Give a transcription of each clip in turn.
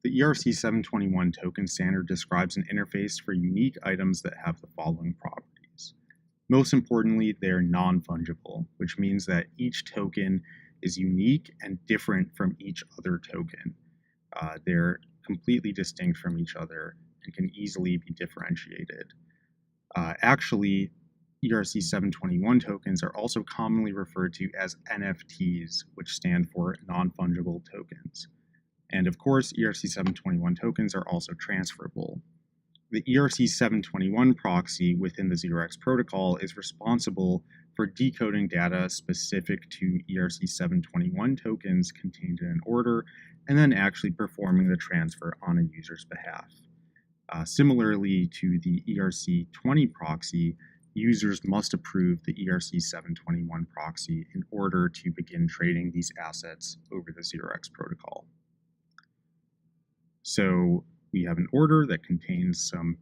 The ERC721 token standard describes an interface for unique items that have the following properties. Most importantly, they're non-fungible, which means that each token is unique and different from each other token. They're completely distinct from each other and can easily be differentiated. Actually, ERC721 tokens are also commonly referred to as NFTs, which stand for non-fungible tokens. And of course, ERC721 tokens are also transferable. The ERC721 within the 0x protocol is responsible for decoding data specific to ERC721 tokens contained in an order, and then actually performing the transfer on a user's behalf. Similarly to the ERC20 proxy, users must approve the ERC721 proxy in order to begin trading these assets over the 0x protocol. So we have an order that contains some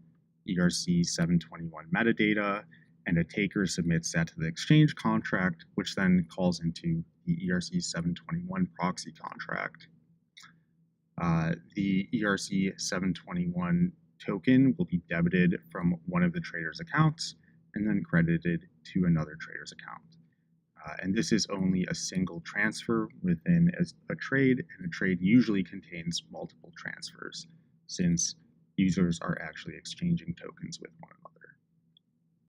ERC721 metadata, and a taker submits that to the exchange contract, which then calls into the ERC721 proxy contract. The ERC721 token will be debited from one of the trader's accounts and then credited to another trader's account. And this is only a single transfer within a trade, and a trade usually contains multiple transfers since users are actually exchanging tokens with one another.